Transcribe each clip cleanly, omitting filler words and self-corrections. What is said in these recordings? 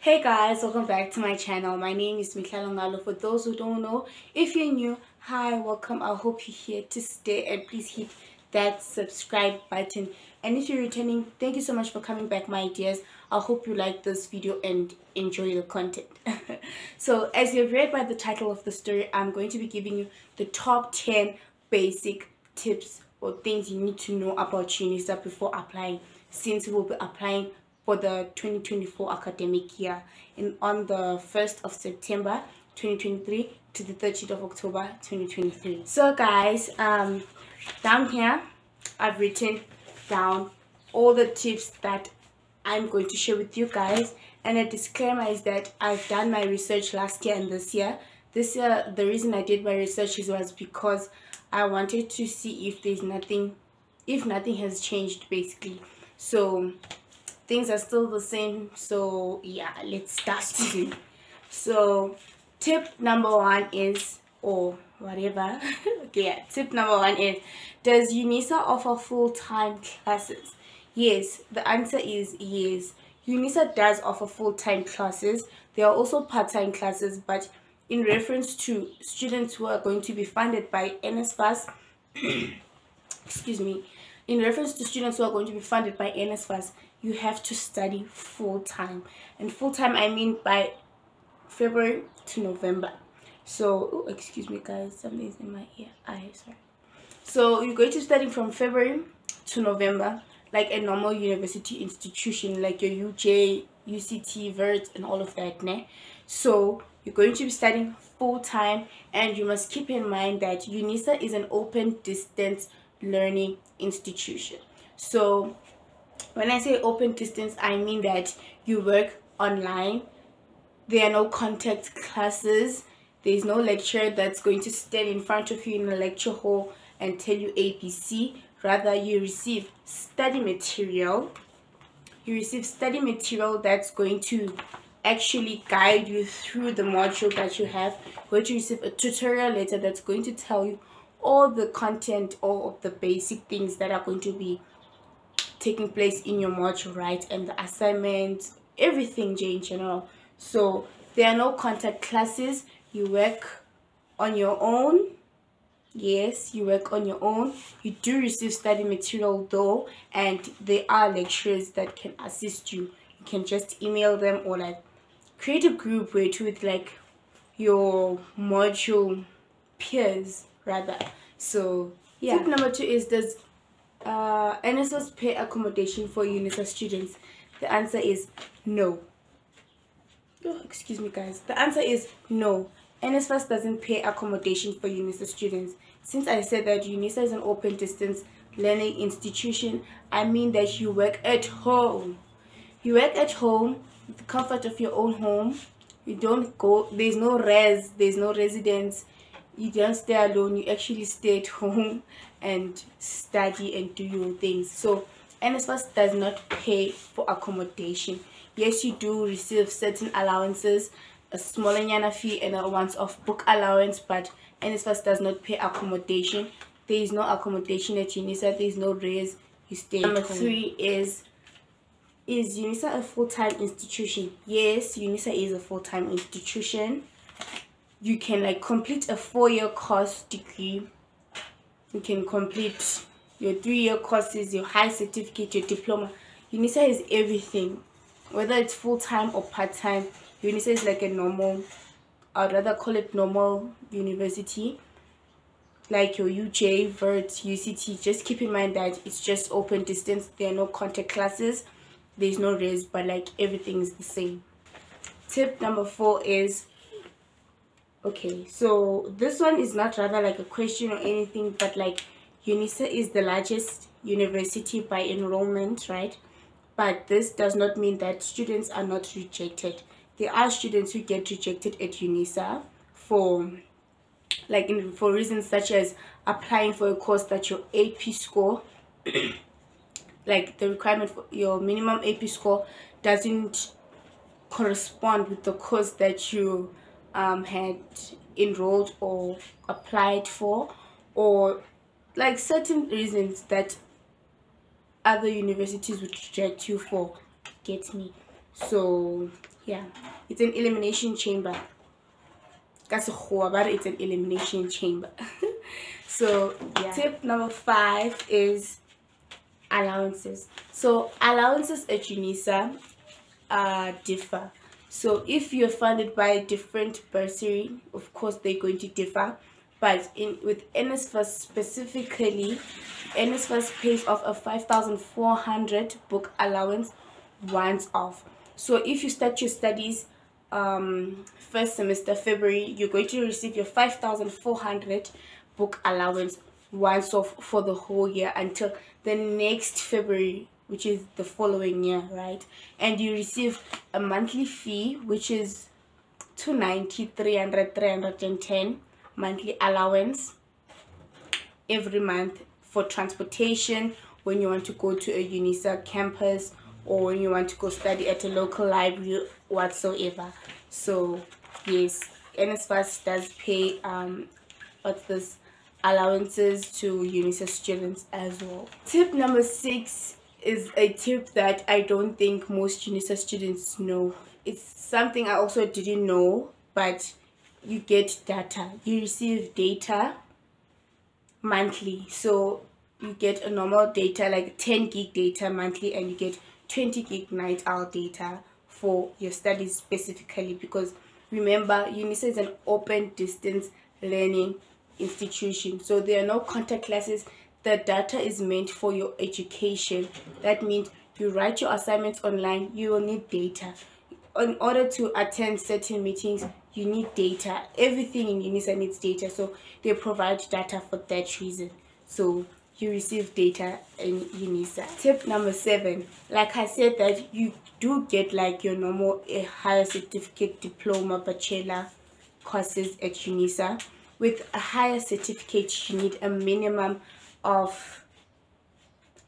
Hey guys, welcome back to my channel. My name is Mikhalo Ngalo. For those who don't know, if you're new, hi, welcome. I hope you're here to stay, and please hit that subscribe button. And if you're returning, thank you so much for coming back, my dears. I hope you like this video and enjoy the content. So as you've read by the title of the story, I'm going to be giving you the top 10 basic tips or things you need to know about UNISA before applying, since we will be applying for the 2024 academic year on the 1st of September 2023 to the 30th of October 2023. So guys, down here I've written down all the tips that I'm going to share with you guys, and a disclaimer is that I've done my research last year and this year. This year, the reason I did my research was because I wanted to see if nothing has changed basically. So things are still the same. So yeah, let's start. So tip number one is, or whatever. Okay, yeah, tip number one is, does UNISA offer full-time classes? Yes, the answer is yes. UNISA does offer full-time classes. There are also part-time classes, but in reference to students who are going to be funded by NSFAS, excuse me, in reference to students who are going to be funded by NSFAS, you have to study full-time. And full-time, I mean by February to November. So, oh, excuse me guys, something's in my ear. Sorry. So you're going to study from February to November, like a normal university institution, like your UJ, UCT, VERT, and all of that, ne? So you're going to be studying full-time, and you must keep in mind that UNISA is an open distance learning institution. So when I say open distance, I mean that you work online. There are no contact classes. There's no lecturer that's going to stand in front of you in a lecture hall and tell you ABC. Rather, you receive study material. You receive study material that's going to actually guide you through the module that you have. You're going to receive a tutorial letter that's going to tell you all the content, all of the basic things that are going to be taking place in your module, right? And the assignments, everything in general. So there are no contact classes. You work on your own. Yes, you work on your own. You do receive study material though, and there are lecturers that can assist you. You can just email them or like create a group with like your module peers rather. So yeah. Tip number two is, does NSFAS pay accommodation for UNISA students? The answer is no. Oh, excuse me guys. The answer is no. NSFAS doesn't pay accommodation for UNISA students. Since I said that UNISA is an open distance learning institution, I mean that you work at home. You work at home, with the comfort of your own home. You don't go, there's no residence. You don't stay alone. You actually stay at home and study and do your things. So NSFAS does not pay for accommodation. Yes, you do receive certain allowances, a smaller yana fee and a once-off book allowance, but NSFAS does not pay accommodation. There is no accommodation at UNISA. There is no raise. You stay. Number three is UNISA a full-time institution? Yes, UNISA is a full-time institution. You can like complete a 4-year course degree. You can complete your 3-year courses, your high certificate, your diploma. UNISA is everything, whether it's full-time or part-time. UNISA is like a normal, I'd rather call it normal university, like your UJ, VERT, UCT. Just keep in mind that it's just open distance. There are no contact classes. There's no raise, but like everything is the same. Tip number 4 is, okay, so this one is not rather like a question or anything, but like UNISA is the largest university by enrollment, right? But this does not mean that students are not rejected. There are students who get rejected at UNISA for for reasons such as applying for a course that your AP score like the requirement for your minimum AP score doesn't correspond with the course that you had enrolled or applied for, or like certain reasons that other universities would reject you for. Get me? So yeah, it's an elimination chamber. That's a whole, but it's an elimination chamber. So yeah. Tip number 5 is allowances. So allowances at UNISA differ. So if you're funded by a different bursary, of course they're going to differ. But with NSFAS specifically, NSFAS pays off a 5,400 book allowance once off. So if you start your studies first semester February, you're going to receive your 5,400 book allowance once off for the whole year until the next February, which is the following year, right? And you receive a monthly fee, which is 290, 300, 310 monthly allowance every month for transportation when you want to go to a UNISA campus or when you want to go study at a local library whatsoever. So yes, NSFAS does pay allowances to UNISA students as well. Tip number 6 is a tip that I don't think most UNISA students know. It's something I also didn't know, but you get data. You receive data monthly. So you get a normal data like 10 gig data monthly, and you get 20 gig night owl data for your studies specifically, because remember UNISA is an open distance learning institution, so there are no contact classes. The data is meant for your education. That means you write your assignments online, you will need data. In order to attend certain meetings, you need data. Everything in UNISA needs data, so they provide data for that reason. So you receive data in UNISA. Tip number 7, like I said, that you do get like your normal higher certificate, diploma, bachelor courses at UNISA. With a higher certificate, you need a minimum of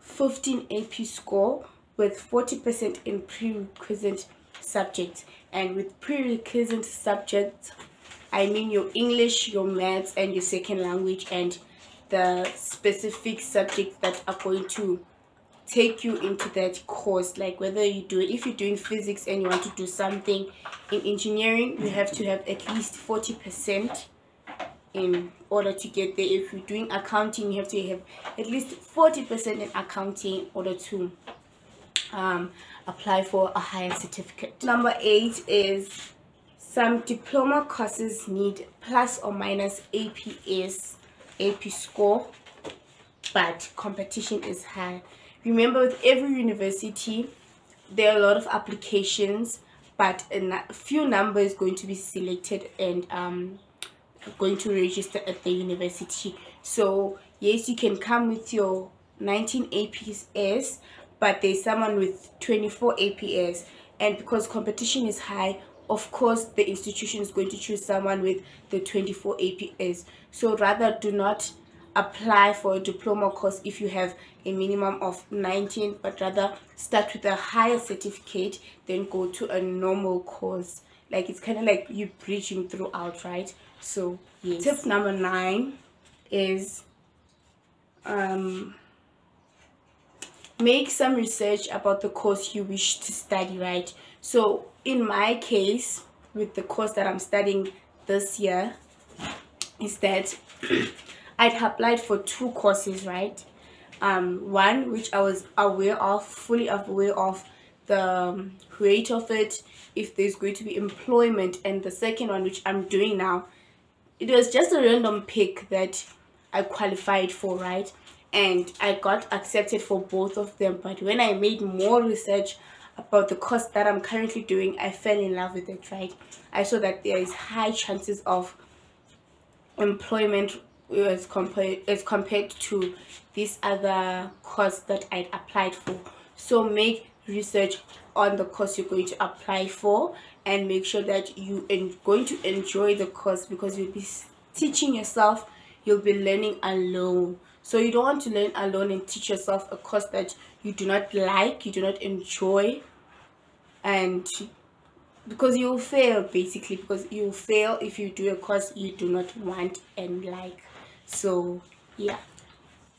15 AP score with 40% in prerequisite subjects. And with prerequisite subjects, I mean your English, your maths, and your second language, and the specific subjects that are going to take you into that course. Like whether if you're doing physics and you want to do something in engineering, you have to have at least 40% in order to get there. If you're doing accounting, you have to have at least 40% in accounting in order to apply for a higher certificate. Number 8 is some diploma courses need plus or minus APS, AP score, but competition is high. Remember, with every university there are a lot of applications, but a few number is going to be selected and going to register at the university. So yes, you can come with your 19 APS, but there's someone with 24 APS, and because competition is high, of course the institution is going to choose someone with the 24 APS. So rather, do not apply for a diploma course if you have a minimum of 19, but rather start with a higher certificate, then go to a normal course. Like it's kind of like you bridging throughout, right? So yes. Tip number 9 is make some research about the course you wish to study, right? So in my case, with the course that I'm studying this year, is that I'd applied for 2 courses, right? One which I was fully aware of the rate of it, if there's going to be employment, and the second one which I'm doing now, it was just a random pick that I qualified for, right? And I got accepted for both of them. But when I made more research about the course that I'm currently doing, I fell in love with it, right? I saw that there is high chances of employment as compared to this other course that I applied for. So make research on the course you're going to apply for, and make sure that you are going to enjoy the course, because you'll be teaching yourself, you'll be learning alone. So you don't want to learn alone and teach yourself a course that you do not like, you do not enjoy, and because you'll fail, basically, because you'll fail if you do a course you do not want and like. So yeah.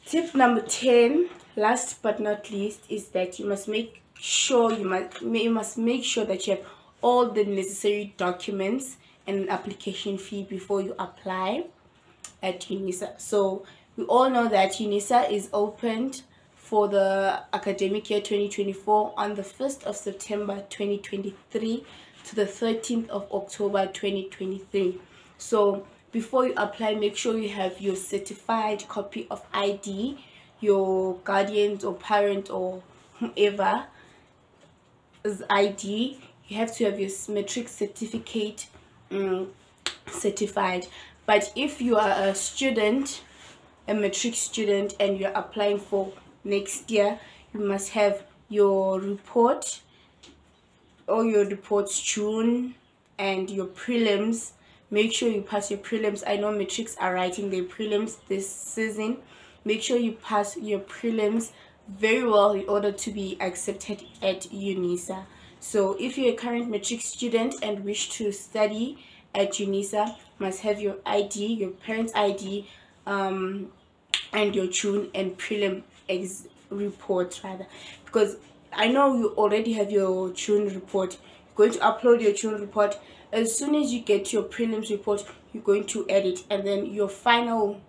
Tip number 10, last but not least, is that you must make sure you must make sure that you have all the necessary documents and an application fee before you apply at UNISA. So we all know that UNISA is opened for the academic year 2024 on the 1st of September 2023 to the 13th of October 2023. So before you apply, make sure you have your certified copy of ID, your guardians or parent or whoever ID. You have to have your matric certificate certified. But if you are a student, a matric student, and you're applying for next year, you must have your report, all your reports June, and your prelims. Make sure you pass your prelims. I know matrics are writing their prelims this season. Make sure you pass your prelims very well in order to be accepted at UNISA. So if you're a current matric student and wish to study at UNISA, must have your ID, your parents' ID, and your June and prelim report rather, because I know you already have your June report. You're going to upload your June report. As soon as you get your prelims report, you're going to edit, and then your final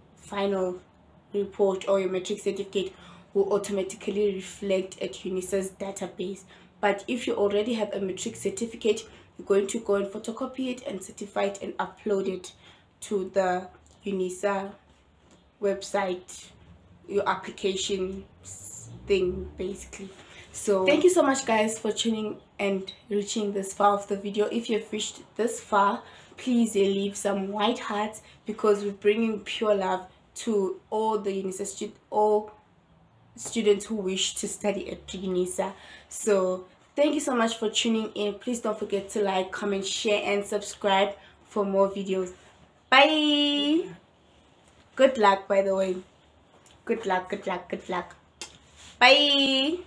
report or your matric certificate will automatically reflect at UNISA's database. But if you already have a matric certificate, you're going to go and photocopy it and certify it and upload it to the UNISA website, your application thing basically. So thank you so much guys for tuning and reaching this far of the video. If you've reached this far, please leave some white hearts, because we're bringing pure love to all the UNISA all students who wish to study at UNISA. So thank you so much for tuning in. Please don't forget to like, comment, share, and subscribe for more videos. Bye. Good luck, by the way. Good luck. Bye.